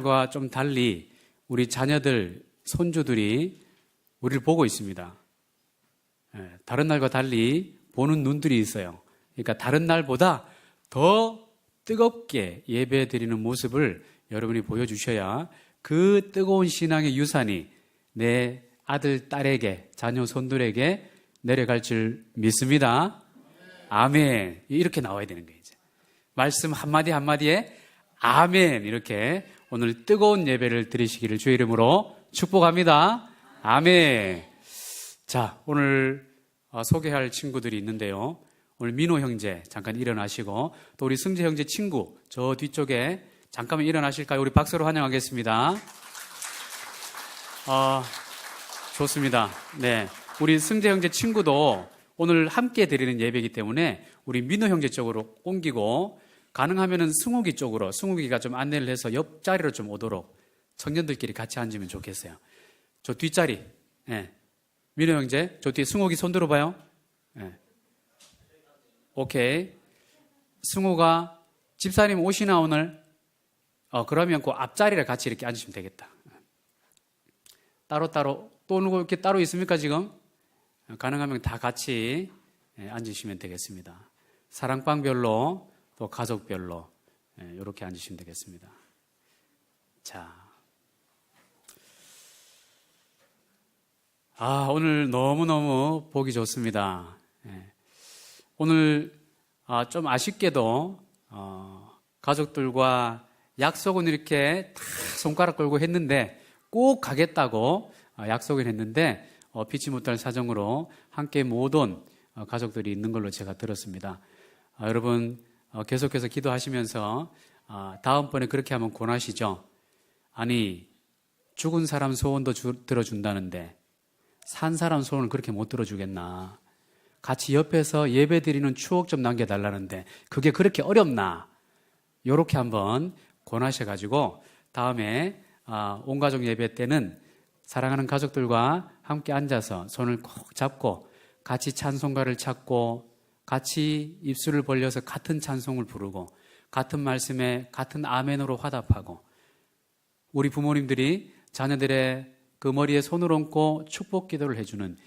과 좀 달리 우리 자녀들, 손주들이 우리를 보고 있습니다. 다른 날과 달리 보는 눈들이 있어요. 그러니까 다른 날보다 더 뜨겁게 예배 드리는 모습을 여러분이 보여주셔야 그 뜨거운 신앙의 유산이 내 아들, 딸에게, 자녀, 손들에게 내려갈 줄 믿습니다. 아멘. 이렇게 나와야 되는 거예요, 이제. 말씀 한마디 한마디에 아멘. 이렇게 오늘 뜨거운 예배를 드리시기를 주의 이름으로 축복합니다. 아멘. 자, 오늘 소개할 친구들이 있는데요. 오늘 민호 형제 잠깐 일어나시고, 또 우리 승재 형제 친구 저 뒤쪽에 잠깐만 일어나실까요? 우리 박수로 환영하겠습니다. 좋습니다. 네, 우리 승재 형제 친구도 오늘 함께 드리는 예배이기 때문에 우리 민호 형제 쪽으로 옮기고, 가능하면은 승욱이 쪽으로, 승욱이가 좀 안내를 해서 옆자리로 좀 오도록 청년들끼리 같이 앉으면 좋겠어요. 저 뒷자리. 네. 민호 형제, 저 뒤에 승욱이 손 들어봐요. 네. 오케이. 승우가 집사님 오시나 오늘? 그러면 그 앞자리를 같이 이렇게 앉으시면 되겠다. 따로따로, 또 누구 이렇게 따로 있습니까, 지금? 가능하면 다 같이 앉으시면 되겠습니다. 사랑방별로, 또 가족별로, 이렇게 앉으시면 되겠습니다. 자. 오늘 너무너무 보기 좋습니다. 오늘 좀 아쉽게도 가족들과 약속은 이렇게 다 손가락 걸고 했는데, 꼭 가겠다고 약속을 했는데 피치 못할 사정으로 함께 못 온 가족들이 있는 걸로 제가 들었습니다. 여러분 계속해서 기도하시면서 다음번에 그렇게 하면 권하시죠. 아니, 죽은 사람 소원도 들어준다는데 산 사람 소원을 그렇게 못 들어주겠나? 같이 옆에서 예배 드리는 추억 좀 남겨달라는데 그게 그렇게 어렵나? 요렇게 한번 권하셔가지고 다음에 온 가족 예배 때는 사랑하는 가족들과 함께 앉아서 손을 꼭 잡고 같이 찬송가를 찾고 같이 입술을 벌려서 같은 찬송을 부르고 같은 말씀에 같은 아멘으로 화답하고, 우리 부모님들이 자녀들의 그 머리에 손을 얹고 축복 기도를 해주는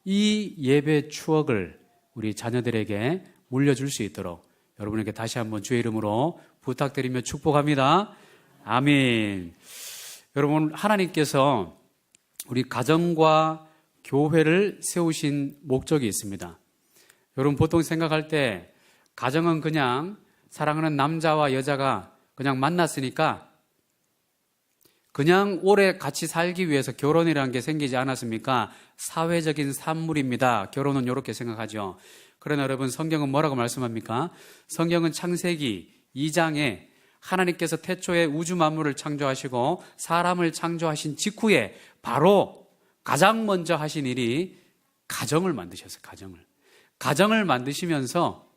이 예배 추억을 우리 자녀들에게 물려줄 수 있도록 여러분에게 다시 한번 주의 이름으로 부탁드리며 축복합니다. 아멘. 여러분, 하나님께서 우리 가정과 교회를 세우신 목적이 있습니다. 여러분 보통 생각할 때 가정은 그냥 사랑하는 남자와 여자가 그냥 만났으니까 그냥 오래 같이 살기 위해서 결혼이라는 게 생기지 않았습니까? 사회적인 산물입니다. 결혼은 이렇게 생각하죠. 그러나 여러분, 성경은 뭐라고 말씀합니까? 성경은 창세기 2장에 하나님께서 태초에 우주 만물을 창조하시고 사람을 창조하신 직후에 바로 가장 먼저 하신 일이 가정을 만드셨어요. 가정을 만드시면서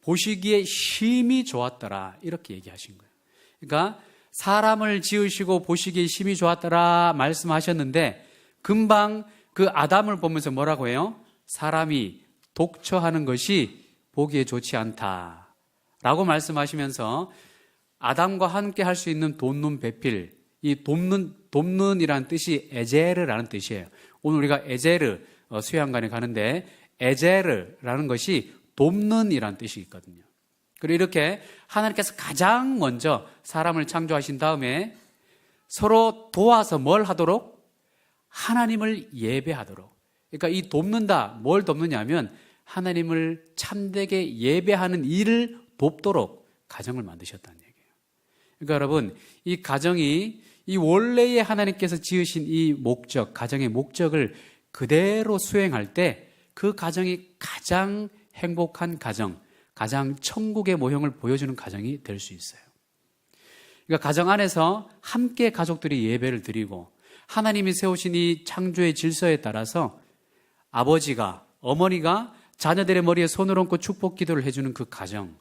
보시기에 심히 좋았더라, 이렇게 얘기하신 거예요. 그러니까 사람을 지으시고 보시기에 심히 좋았더라 말씀하셨는데, 금방 그 아담을 보면서 뭐라고 해요? 사람이 독처하는 것이 보기에 좋지 않다라고 말씀하시면서 아담과 함께 할 수 있는 돕는 배필, 이 돕는이라는 뜻이 에제르라는 뜻이에요. 오늘 우리가 에제르 수양관에 가는데 에제르라는 것이 돕는이라는 뜻이 있거든요. 그리고 이렇게 하나님께서 가장 먼저 사람을 창조하신 다음에 서로 도와서 뭘 하도록? 하나님을 예배하도록. 그러니까 이 돕는다, 뭘 돕느냐면 하나님을 참되게 예배하는 일을 돕도록 가정을 만드셨다는 얘기예요. 그러니까 여러분, 이 가정이 이 원래의 하나님께서 지으신 이 목적, 가정의 목적을 그대로 수행할 때 그 가정이 가장 행복한 가정, 가장 천국의 모형을 보여주는 가정이 될 수 있어요. 그러니까 가정 안에서 함께 가족들이 예배를 드리고 하나님이 세우신 이 창조의 질서에 따라서 아버지가, 어머니가 자녀들의 머리에 손을 얹고 축복 기도를 해주는 그 가정,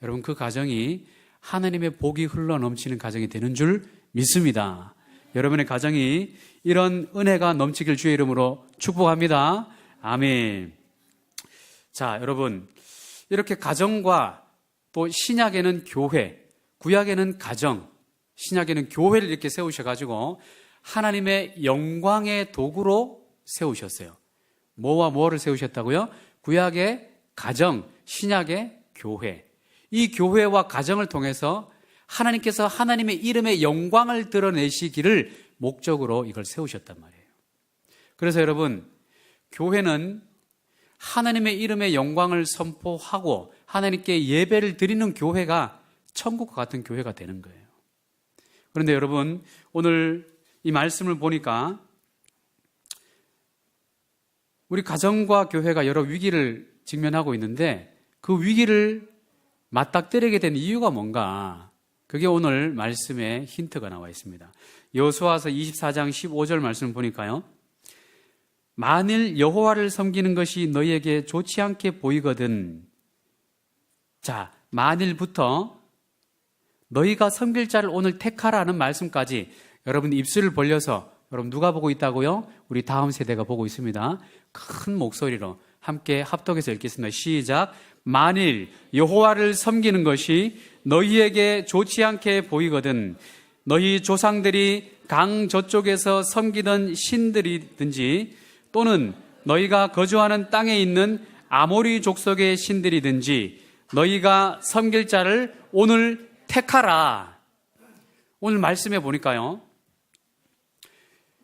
여러분 그 가정이 하나님의 복이 흘러 넘치는 가정이 되는 줄 믿습니다. 여러분의 가정이 이런 은혜가 넘치길 주의 이름으로 축복합니다. 아멘. 자, 여러분, 이렇게 가정과 또 신약에는 교회, 구약에는 가정, 신약에는 교회를 이렇게 세우셔가지고 하나님의 영광의 도구로 세우셨어요. 뭐와 뭐를 세우셨다고요? 구약의 가정, 신약의 교회. 이 교회와 가정을 통해서 하나님께서 하나님의 이름의 영광을 드러내시기를 목적으로 이걸 세우셨단 말이에요. 그래서 여러분, 교회는 하나님의 이름의 영광을 선포하고 하나님께 예배를 드리는 교회가 천국과 같은 교회가 되는 거예요. 그런데 여러분, 오늘 이 말씀을 보니까 우리 가정과 교회가 여러 위기를 직면하고 있는데 그 위기를 맞닥뜨리게 된 이유가 뭔가? 그게 오늘 말씀에 힌트가 나와 있습니다. 여호수아서 24장 15절 말씀을 보니까요. 만일 여호와를 섬기는 것이 너희에게 좋지 않게 보이거든. 자, 만일부터 너희가 섬길 자를 오늘 택하라는 말씀까지 여러분 입술을 벌려서 여러분 누가 보고 있다고요? 우리 다음 세대가 보고 있습니다. 큰 목소리로 함께 합독해서 읽겠습니다. 시작. 만일 여호와를 섬기는 것이 너희에게 좋지 않게 보이거든 너희 조상들이 강 저쪽에서 섬기던 신들이든지 또는 너희가 거주하는 땅에 있는 아모리 족속의 신들이든지 너희가 섬길 자를 오늘 택하라. 오늘 말씀해 보니까요.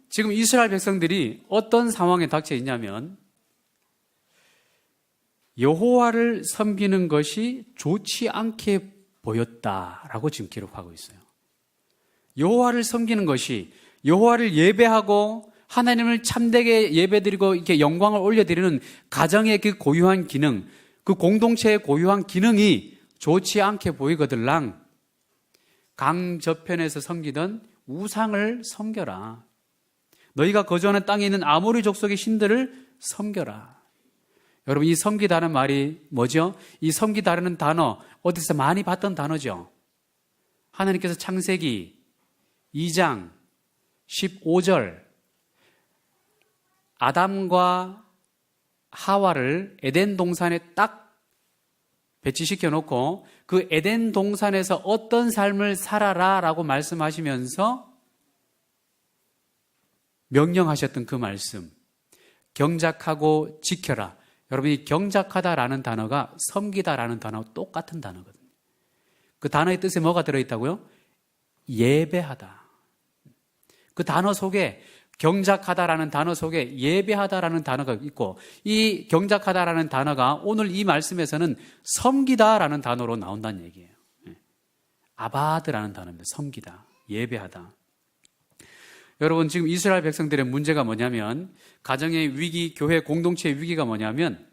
지금 이스라엘 백성들이 어떤 상황에 닥쳐 있냐면 여호와를 섬기는 것이 좋지 않게 보였다라고 지금 기록하고 있어요. 여호와를 섬기는 것이 여호와를 예배하고 하나님을 참되게 예배드리고 이렇게 영광을 올려드리는 가정의 그 고유한 기능, 그 공동체의 고유한 기능이 좋지 않게 보이거들랑 강 저편에서 섬기던 우상을 섬겨라. 너희가 거주하는 땅에 있는 아모리 족속의 신들을 섬겨라. 여러분, 이 섬기다는 말이 뭐죠? 이 섬기다라는 단어 어디서 많이 봤던 단어죠. 하나님께서 창세기 2장 15절 아담과 하와를 에덴 동산에 딱 배치시켜 놓고 그 에덴 동산에서 어떤 삶을 살아라 라고 말씀하시면서 명령하셨던 그 말씀, 경작하고 지켜라. 여러분, 이 경작하다라는 단어가 섬기다라는 단어와 똑같은 단어거든요. 그 단어의 뜻에 뭐가 들어있다고요? 예배하다. 그 단어 속에 경작하다라는 단어 속에 예배하다라는 단어가 있고 이 경작하다라는 단어가 오늘 이 말씀에서는 섬기다라는 단어로 나온다는 얘기예요. 아바드라는 단어입니다. 섬기다, 예배하다. 여러분, 지금 이스라엘 백성들의 문제가 뭐냐면 가정의 위기, 교회 공동체의 위기가 뭐냐면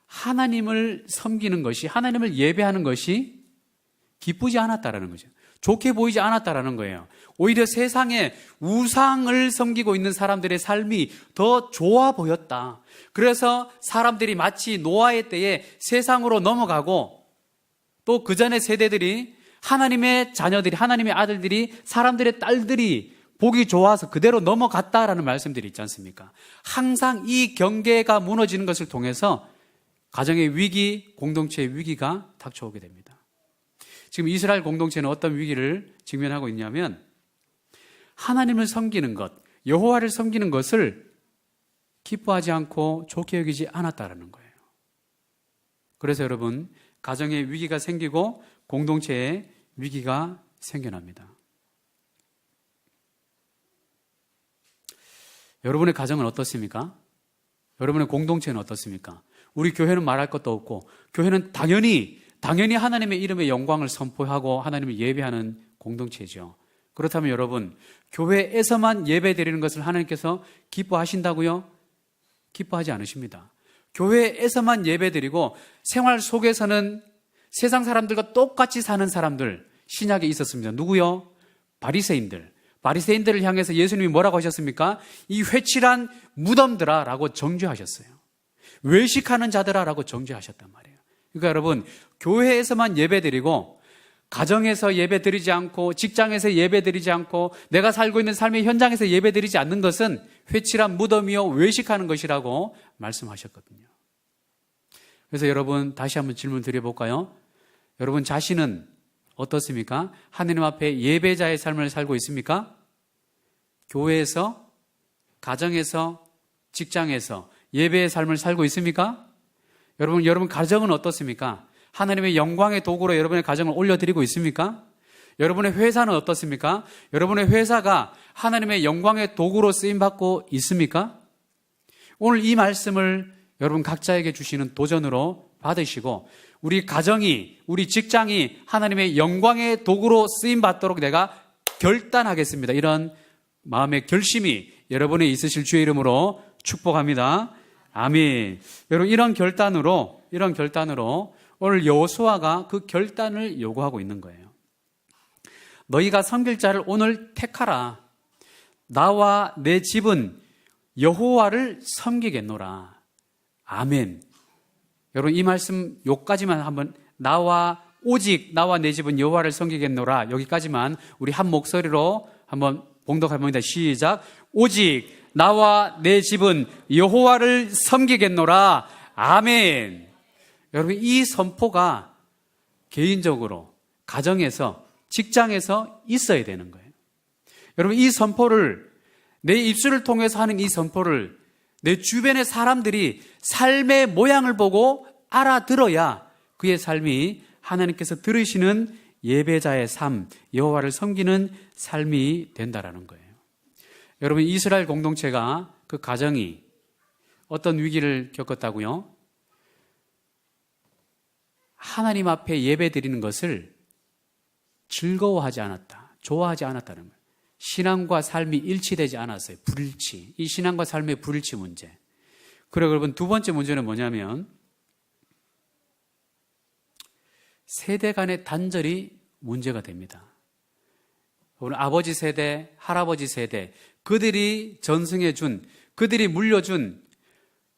하나님을 섬기는 것이, 하나님을 예배하는 것이 기쁘지 않았다라는 거죠. 좋게 보이지 않았다라는 거예요. 오히려 세상에 우상을 섬기고 있는 사람들의 삶이 더 좋아 보였다. 그래서 사람들이 마치 노아의 때에 세상으로 넘어가고 또 그 전의 세대들이 하나님의 자녀들이, 하나님의 아들들이, 사람들의 딸들이 보기 좋아서 그대로 넘어갔다라는 말씀들이 있지 않습니까? 항상 이 경계가 무너지는 것을 통해서 가정의 위기, 공동체의 위기가 닥쳐오게 됩니다. 지금 이스라엘 공동체는 어떤 위기를 직면하고 있냐면 하나님을 섬기는 것, 여호와를 섬기는 것을 기뻐하지 않고 좋게 여기지 않았다라는 거예요. 그래서 여러분, 가정의 위기가 생기고 공동체의 위기가 생겨납니다. 여러분의 가정은 어떻습니까? 여러분의 공동체는 어떻습니까? 우리 교회는 말할 것도 없고 교회는 당연히 하나님의 이름의 영광을 선포하고 하나님을 예배하는 공동체죠. 그렇다면 여러분, 교회에서만 예배드리는 것을 하나님께서 기뻐하신다고요? 기뻐하지 않으십니다. 교회에서만 예배드리고 생활 속에서는 세상 사람들과 똑같이 사는 사람들, 신약에 있었습니다. 누구요? 바리새인들. 바리새인들을 향해서 예수님이 뭐라고 하셨습니까? 이 회칠한 무덤들아 라고 정죄하셨어요. 외식하는 자들아 라고 정죄하셨단 말이에요. 그러니까 여러분, 교회에서만 예배드리고 가정에서 예배드리지 않고 직장에서 예배드리지 않고 내가 살고 있는 삶의 현장에서 예배드리지 않는 것은 회칠한 무덤이요 외식하는 것이라고 말씀하셨거든요. 그래서 여러분, 다시 한번 질문 드려볼까요? 여러분 자신은 어떻습니까? 하느님 앞에 예배자의 삶을 살고 있습니까? 교회에서, 가정에서, 직장에서 예배의 삶을 살고 있습니까? 여러분 가정은 어떻습니까? 하나님의 영광의 도구로 여러분의 가정을 올려드리고 있습니까? 여러분의 회사는 어떻습니까? 여러분의 회사가 하나님의 영광의 도구로 쓰임받고 있습니까? 오늘 이 말씀을 여러분 각자에게 주시는 도전으로 받으시고, 우리 가정이, 우리 직장이 하나님의 영광의 도구로 쓰임받도록 내가 결단하겠습니다. 이런 마음의 결심이 여러분의 있으실 주의 이름으로 축복합니다. 아멘. 여러분 이런 결단으로 오늘 여호수아가 그 결단을 요구하고 있는 거예요. 너희가 섬길 자를 오늘 택하라. 나와 내 집은 여호와를 섬기겠노라. 아멘. 여러분 이 말씀 요까지만 한번, 오직 나와 내 집은 여호와를 섬기겠노라, 여기까지만 우리 한 목소리로 한번 봉독해봅니다. 시작. 오직 나와 내 집은 여호와를 섬기겠노라. 아멘. 여러분 이 선포가 개인적으로, 가정에서, 직장에서 있어야 되는 거예요. 여러분 이 선포를, 내 입술을 통해서 하는 이 선포를 내 주변의 사람들이 삶의 모양을 보고 알아들어야 그의 삶이 하나님께서 들으시는 예배자의 삶, 여호와를 섬기는 삶이 된다라는 거예요. 여러분 이스라엘 공동체가, 그 가정이 어떤 위기를 겪었다고요? 하나님 앞에 예배 드리는 것을 즐거워하지 않았다, 좋아하지 않았다는 거예요. 신앙과 삶이 일치되지 않았어요. 불일치. 이 신앙과 삶의 불일치 문제. 그리고 여러분 두 번째 문제는 뭐냐면 세대 간의 단절이 문제가 됩니다. 오늘 아버지 세대, 할아버지 세대, 그들이 전승해 준, 그들이 물려준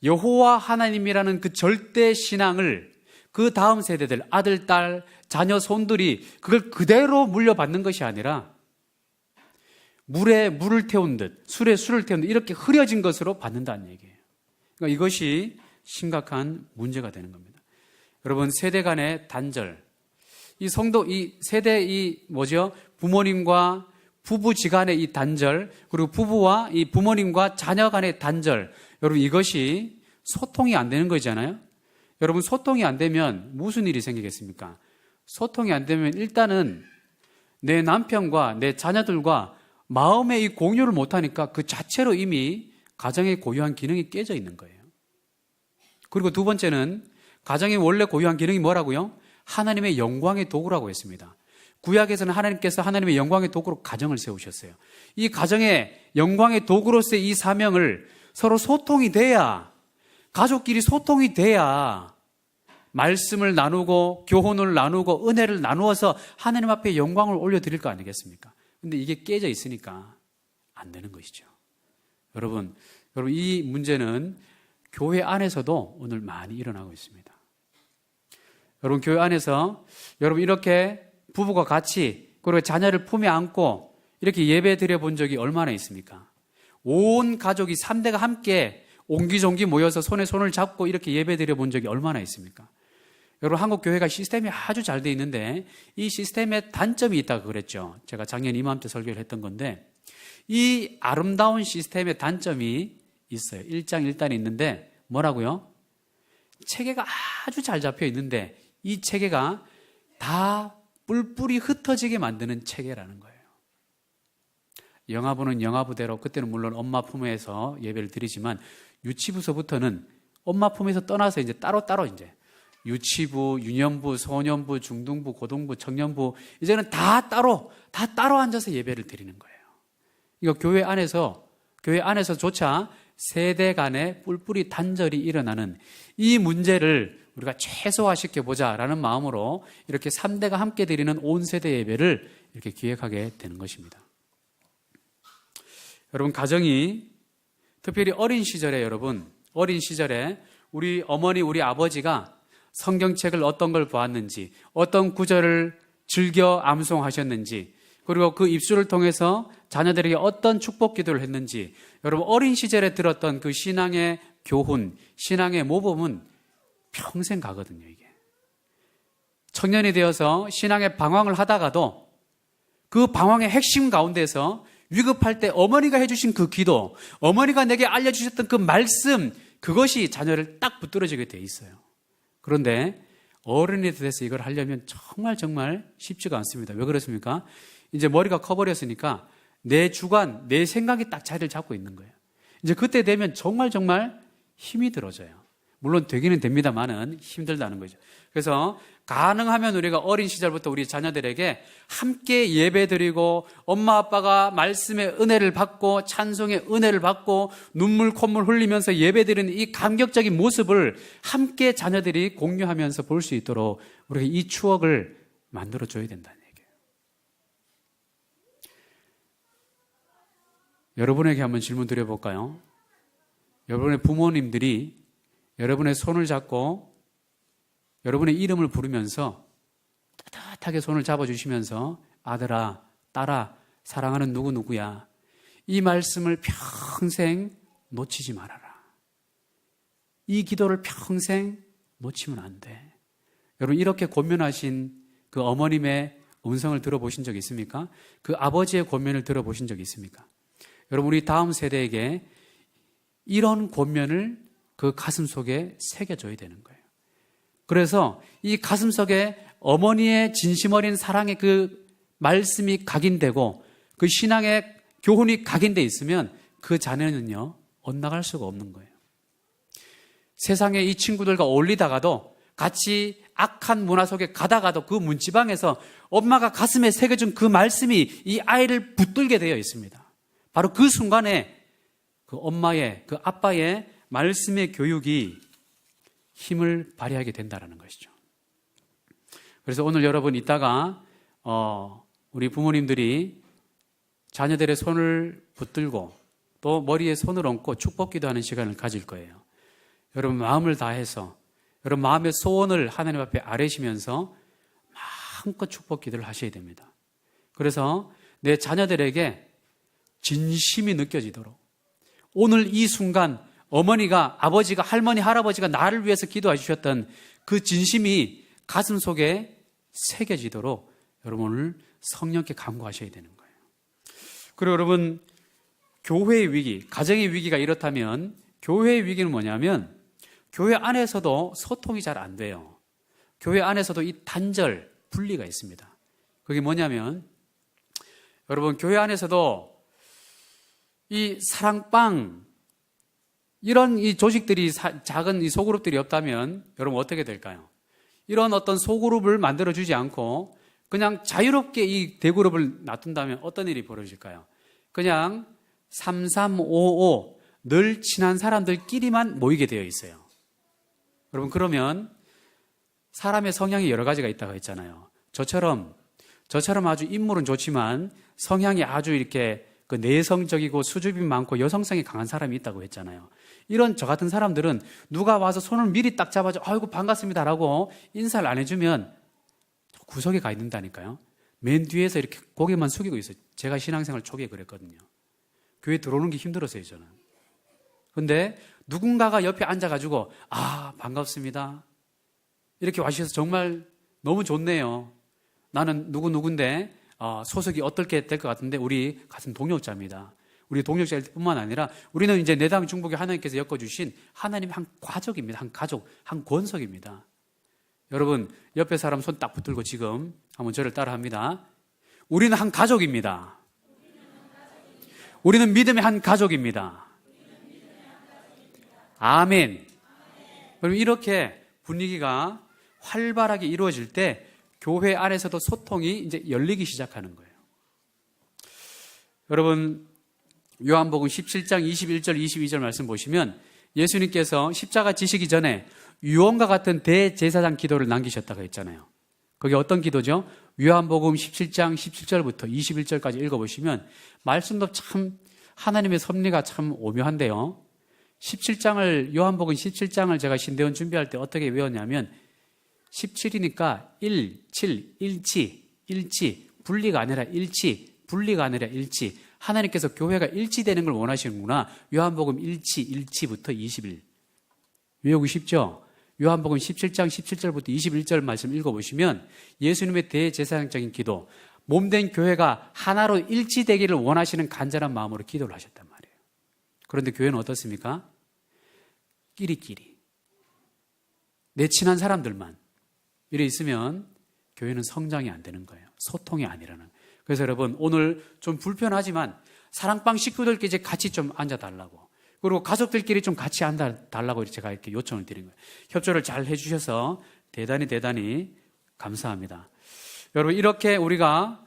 여호와 하나님이라는 그 절대 신앙을 그 다음 세대들, 아들, 딸, 자녀, 손들이 그걸 그대로 물려받는 것이 아니라 물에 물을 태운 듯, 술에 술을 태운 듯 이렇게 흐려진 것으로 받는다는 얘기예요. 그러니까 이것이 심각한 문제가 되는 겁니다. 여러분 세대 간의 단절, 이 성도, 이 세대, 부모님과 부부지간의 이 단절, 그리고 부부와 이 부모님과 자녀 간의 단절, 여러분 이것이 소통이 안 되는 거잖아요. 여러분 소통이 안 되면 무슨 일이 생기겠습니까? 소통이 안 되면 일단은 내 남편과 내 자녀들과 마음의 이 공유를 못하니까 그 자체로 이미 가정의 고유한 기능이 깨져 있는 거예요. 그리고 두 번째는 가정의 원래 고유한 기능이 뭐라고요? 하나님의 영광의 도구라고 했습니다. 구약에서는 하나님께서 하나님의 영광의 도구로 가정을 세우셨어요. 이 가정의 영광의 도구로서의 이 사명을 서로 소통이 돼야, 가족끼리 소통이 돼야 말씀을 나누고 교훈을 나누고 은혜를 나누어서 하나님 앞에 영광을 올려드릴 거 아니겠습니까? 근데 이게 깨져 있으니까 안 되는 것이죠. 여러분 이 문제는 교회 안에서도 오늘 많이 일어나고 있습니다. 여러분 교회 안에서 여러분 이렇게 부부가 같이, 그리고 자녀를 품에 안고 이렇게 예배 드려 본 적이 얼마나 있습니까? 온 가족이 3대가 함께 옹기종기 모여서 손에 손을 잡고 이렇게 예배 드려 본 적이 얼마나 있습니까? 여러분 한국 교회가 시스템이 아주 잘 돼 있는데 이 시스템에 단점이 있다고 그랬죠. 제가 작년 이맘때 설교를 했던 건데, 이 아름다운 시스템의 단점이 있어요. 1장 1단이 있는데 뭐라고요? 체계가 아주 잘 잡혀 있는데 이 체계가 다 뿔뿔이 흩어지게 만드는 체계라는 거예요. 영아부는 영아부대로, 그때는 물론 엄마 품에서 예배를 드리지만 유치부서부터는 엄마 품에서 떠나서 이제 따로따로 이제 유치부, 유년부, 소년부, 중등부, 고등부, 청년부, 이제는 다 따로 앉아서 예배를 드리는 거예요. 이거 교회 안에서조차 세대 간의 뿔뿔이 단절이 일어나는 이 문제를 우리가 최소화시켜보자라는 마음으로 이렇게 3대가 함께 드리는 온 세대 예배를 이렇게 기획하게 되는 것입니다. 여러분 가정이, 특별히 어린 시절에 우리 어머니, 우리 아버지가 성경책을 어떤 걸 보았는지, 어떤 구절을 즐겨 암송하셨는지, 그리고 그 입술을 통해서 자녀들에게 어떤 축복 기도를 했는지, 여러분 어린 시절에 들었던 그 신앙의 교훈, 신앙의 모범은 평생 가거든요. 이게 청년이 되어서 신앙의 방황을 하다가도 그 방황의 핵심 가운데서 위급할 때 어머니가 해주신 그 기도, 어머니가 내게 알려주셨던 그 말씀, 그것이 자녀를 딱 붙들어지게 돼 있어요. 그런데 어른이 돼서 이걸 하려면 정말 쉽지가 않습니다. 왜 그렇습니까? 이제 머리가 커버렸으니까 내 주관, 내 생각이 딱 자리를 잡고 있는 거예요. 이제 그때 되면 정말 힘이 들어져요. 물론 되기는 됩니다만은 힘들다는 거죠. 그래서 가능하면 우리가 어린 시절부터 우리 자녀들에게 함께 예배드리고 엄마 아빠가 말씀의 은혜를 받고 찬송의 은혜를 받고 눈물 콧물 흘리면서 예배드리는 이 감격적인 모습을 함께 자녀들이 공유하면서 볼 수 있도록 우리가 이 추억을 만들어줘야 된다는 얘기예요. 여러분에게 한번 질문 드려볼까요? 여러분의 부모님들이 여러분의 손을 잡고 여러분의 이름을 부르면서 따뜻하게 손을 잡아주시면서 아들아, 딸아, 사랑하는 누구누구야. 이 말씀을 평생 놓치지 말아라. 이 기도를 평생 놓치면 안 돼. 여러분 이렇게 권면하신 그 어머님의 음성을 들어보신 적 있습니까? 그 아버지의 권면을 들어보신 적 있습니까? 여러분 우리 다음 세대에게 이런 권면을 그 가슴 속에 새겨줘야 되는 거예요. 그래서 이 가슴 속에 어머니의 진심 어린 사랑의 그 말씀이 각인되고 그 신앙의 교훈이 각인돼 있으면 그 자녀는요, 엇나갈 수가 없는 거예요. 세상에 이 친구들과 어울리다가도 같이 악한 문화 속에 가다가도 그 문지방에서 엄마가 가슴에 새겨준 그 말씀이 이 아이를 붙들게 되어 있습니다. 바로 그 순간에 그 엄마의, 그 아빠의 말씀의 교육이 힘을 발휘하게 된다는 것이죠. 그래서 오늘 여러분 이따가 우리 부모님들이 자녀들의 손을 붙들고 또 머리에 손을 얹고 축복 기도하는 시간을 가질 거예요. 여러분 마음을 다해서 여러분 마음의 소원을 하나님 앞에 아뢰시면서 마음껏 축복 기도를 하셔야 됩니다. 그래서 내 자녀들에게 진심이 느껴지도록 오늘 이 순간 어머니가, 아버지가, 할머니, 할아버지가 나를 위해서 기도해 주셨던 그 진심이 가슴 속에 새겨지도록 여러분 오늘 성령께 간구하셔야 되는 거예요. 그리고 여러분 교회의 위기, 가정의 위기가 이렇다면 교회의 위기는 뭐냐면 교회 안에서도 소통이 잘 안 돼요. 교회 안에서도 이 단절, 분리가 있습니다. 그게 뭐냐면 여러분 교회 안에서도 이 사랑방 이런 이 조직들이 작은 이 소그룹들이 없다면 여러분 어떻게 될까요? 이런 어떤 소그룹을 만들어주지 않고 그냥 자유롭게 이 대그룹을 놔둔다면 어떤 일이 벌어질까요? 그냥 3355 늘 친한 사람들끼리만 모이게 되어 있어요. 여러분 그러면 사람의 성향이 여러 가지가 있다고 했잖아요. 저처럼 아주 인물은 좋지만 성향이 아주 이렇게 그 내성적이고 수줍이 많고 여성성이 강한 사람이 있다고 했잖아요. 이런 저 같은 사람들은 누가 와서 손을 미리 딱 잡아줘 아이고 반갑습니다라고 인사를 안 해주면 구석에 가 있는다니까요. 맨 뒤에서 이렇게 고개만 숙이고 있어요. 제가 신앙생활 초기에 그랬거든요. 교회 들어오는 게 힘들었어요 저는. 근데 누군가가 옆에 앉아가지고 아 반갑습니다 이렇게 와주셔서 정말 너무 좋네요. 나는 누구인데 소속이 어떻게 될 것 같은데 우리 같은 동역자입니다. 우리 동역자일 뿐만 아니라 우리는 이제 내당 중복에 하나님께서 엮어주신 하나님의 한 가족입니다. 한 가족, 한 권속입니다. 여러분 옆에 사람 손 딱 붙들고 지금 한번 저를 따라합니다. 우리는 한 가족입니다. 우리는 믿음의 한 가족입니다. 아멘. 그럼 이렇게 분위기가 활발하게 이루어질 때 교회 안에서도 소통이 이제 열리기 시작하는 거예요. 여러분 요한복음 17장 21절 22절 말씀 보시면 예수님께서 십자가 지시기 전에 유언과 같은 대제사장 기도를 남기셨다고 했잖아요. 그게 어떤 기도죠? 요한복음 17장 17절부터 21절까지 읽어보시면 말씀도 참 하나님의 섭리가 참 오묘한데요. 17장을 요한복음 17장을 제가 신대원 준비할 때 어떻게 외웠냐면 17이니까 1, 7, 일치, 분리가 아니라 일치, 분리가 아니라 일치. 하나님께서 교회가 일치되는 걸 원하시는구나. 요한복음 일치부터 21. 외우기 쉽죠? 요한복음 17장 17절부터 21절 말씀 읽어보시면 예수님의 대제사장적인 기도, 몸된 교회가 하나로 일치되기를 원하시는 간절한 마음으로 기도를 하셨단 말이에요. 그런데 교회는 어떻습니까? 끼리끼리. 내 친한 사람들만 이래 있으면 교회는 성장이 안 되는 거예요. 소통이 아니라는. 그래서 여러분, 오늘 좀 불편하지만 사랑방 식구들끼리 이제 같이 좀 앉아달라고, 그리고 가족들끼리 좀 같이 앉아달라고 제가 이렇게 요청을 드린 거예요. 협조를 잘 해주셔서 대단히 감사합니다. 여러분, 이렇게 우리가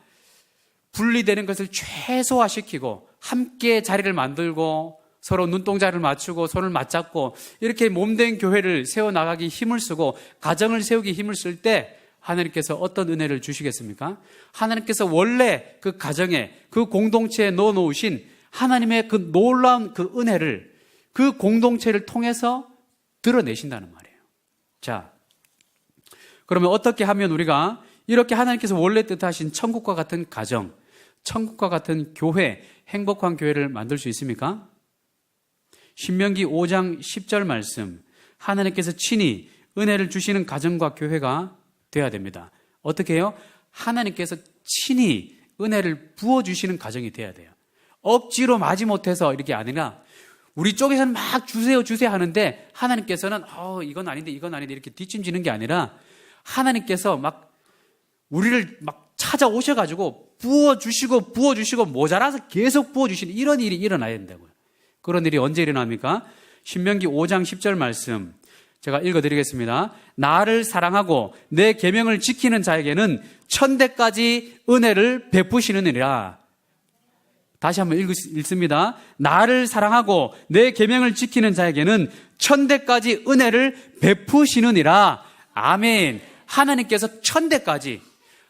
분리되는 것을 최소화시키고 함께 자리를 만들고 서로 눈동자를 맞추고 손을 맞잡고 이렇게 몸된 교회를 세워나가기 힘을 쓰고 가정을 세우기 힘을 쓸 때 하나님께서 어떤 은혜를 주시겠습니까? 하나님께서 원래 그 가정에, 그 공동체에 넣어놓으신 하나님의 그 놀라운 그 은혜를 그 공동체를 통해서 드러내신다는 말이에요. 자, 그러면 어떻게 하면 우리가 이렇게 하나님께서 원래 뜻하신 천국과 같은 가정, 천국과 같은 교회, 행복한 교회를 만들 수 있습니까? 신명기 5장 10절 말씀, 하나님께서 친히 은혜를 주시는 가정과 교회가 돼야 됩니다. 어떻게 해요? 하나님께서 친히 은혜를 부어주시는 가정이 돼야 돼요. 억지로 마지못해서 이렇게 아니라 우리 쪽에서는 막 주세요 하는데 하나님께서는 이건 아닌데 이렇게 뒷짐지는 게 아니라 하나님께서 막 우리를 막 찾아오셔가지고 부어주시고 모자라서 계속 부어주시는 이런 일이 일어나야 된다고요. 그런 일이 언제 일어납니까? 신명기 5장 10절 말씀 제가 읽어드리겠습니다. 나를 사랑하고 내 계명을 지키는 자에게는 천대까지 은혜를 베푸시느니라. 다시 한번 읽습니다. 나를 사랑하고 내 계명을 지키는 자에게는 천대까지 은혜를 베푸시느니라. 아멘. 하나님께서 천대까지,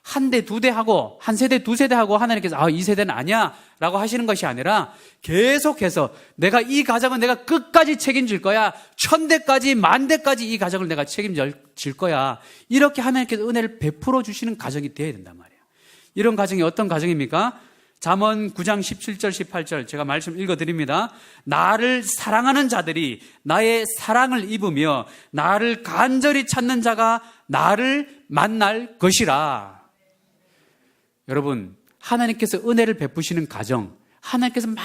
한 대, 두 대 하고, 한 세대, 두 세대 하고 하나님께서 이 세대는 아니야 라고 하시는 것이 아니라 계속해서 내가 이 가정은 내가 끝까지 책임질 거야. 천대까지, 만대까지 이 가정을 내가 책임질 거야. 이렇게 하나님께서 은혜를 베풀어 주시는 가정이 되어야 된단 말이에요. 이런 가정이 어떤 가정입니까? 잠언 9장 17절 18절 제가 말씀 읽어드립니다. 나를 사랑하는 자들이 나의 사랑을 입으며 나를 간절히 찾는 자가 나를 만날 것이라. 여러분, 하나님께서 은혜를 베푸시는 가정, 하나님께서 막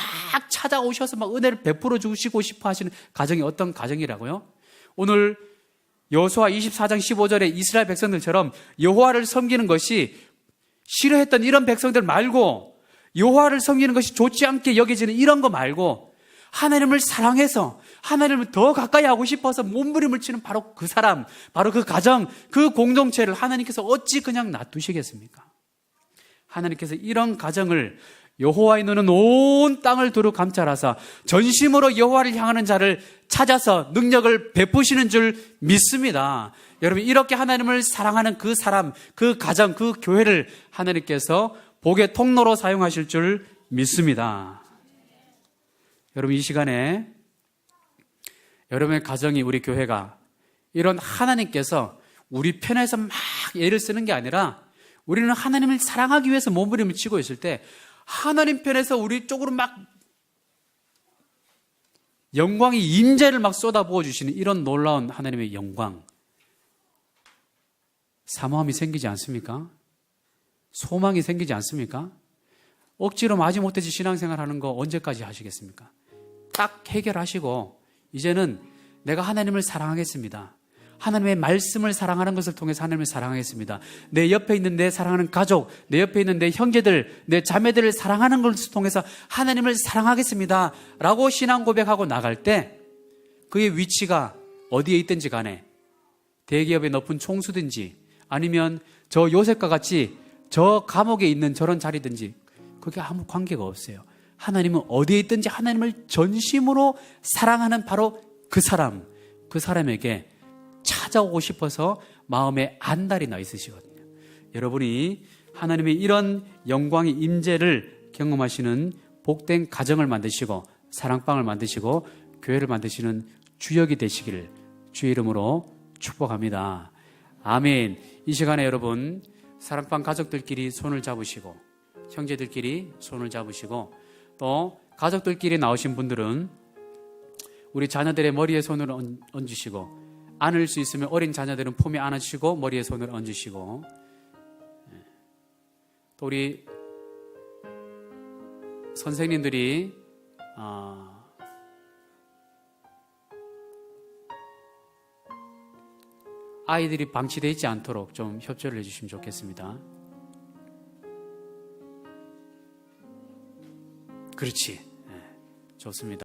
찾아오셔서 막 은혜를 베풀어 주시고 싶어 하시는 가정이 어떤 가정이라고요? 오늘 여호수아 24장 15절에 이스라엘 백성들처럼 여호와를 섬기는 것이 싫어했던 이런 백성들 말고, 여호와를 섬기는 것이 좋지 않게 여겨지는 이런 거 말고 하나님을 사랑해서 하나님을 더 가까이 하고 싶어서 몸부림을 치는 바로 그 사람, 바로 그 가정, 그 공동체를 하나님께서 어찌 그냥 놔두시겠습니까? 하나님께서 이런 가정을 여호와의 눈은 온 땅을 두루 감찰하사 전심으로 여호와를 향하는 자를 찾아서 능력을 베푸시는 줄 믿습니다. 여러분, 이렇게 하나님을 사랑하는 그 사람, 그 가정, 그 교회를 하나님께서 복의 통로로 사용하실 줄 믿습니다. 여러분, 이 시간에 여러분의 가정이, 우리 교회가 이런 하나님께서 우리 편에서 막 애를 쓰는 게 아니라 우리는 하나님을 사랑하기 위해서 몸부림을 치고 있을 때 하나님 편에서 우리 쪽으로 막 영광의 임재를 막 쏟아부어 주시는 이런 놀라운 하나님의 영광, 사모함이 생기지 않습니까? 소망이 생기지 않습니까? 억지로 마지못해서 신앙생활 하는 거 언제까지 하시겠습니까? 딱 해결하시고 이제는 내가 하나님을 사랑하겠습니다. 하나님의 말씀을 사랑하는 것을 통해서 하나님을 사랑하겠습니다. 내 옆에 있는 내 사랑하는 가족, 내 옆에 있는 내 형제들, 내 자매들을 사랑하는 것을 통해서 하나님을 사랑하겠습니다 라고 신앙 고백하고 나갈 때 그의 위치가 어디에 있든지 간에 대기업의 높은 총수든지 아니면 저 요셉과 같이 저 감옥에 있는 저런 자리든지 그게 아무 관계가 없어요. 하나님은 어디에 있든지 하나님을 전심으로 사랑하는 바로 그 사람, 그 사람에게 찾아오고 싶어서 마음에 안달이 나 있으시거든요. 여러분이 하나님의 이런 영광의 임재를 경험하시는 복된 가정을 만드시고 사랑방을 만드시고 교회를 만드시는 주역이 되시기를 주의 이름으로 축복합니다. 아멘. 이 시간에 여러분 사랑방 가족들끼리 손을 잡으시고 형제들끼리 손을 잡으시고 또 가족들끼리 나오신 분들은 우리 자녀들의 머리에 손을 얹으시고 안을 수 있으면 어린 자녀들은 품에 안으시고 머리에 손을 얹으시고, 또 우리 선생님들이 아이들이 방치되어 있지 않도록 좀 협조를 해주시면 좋겠습니다. 그렇지. 좋습니다.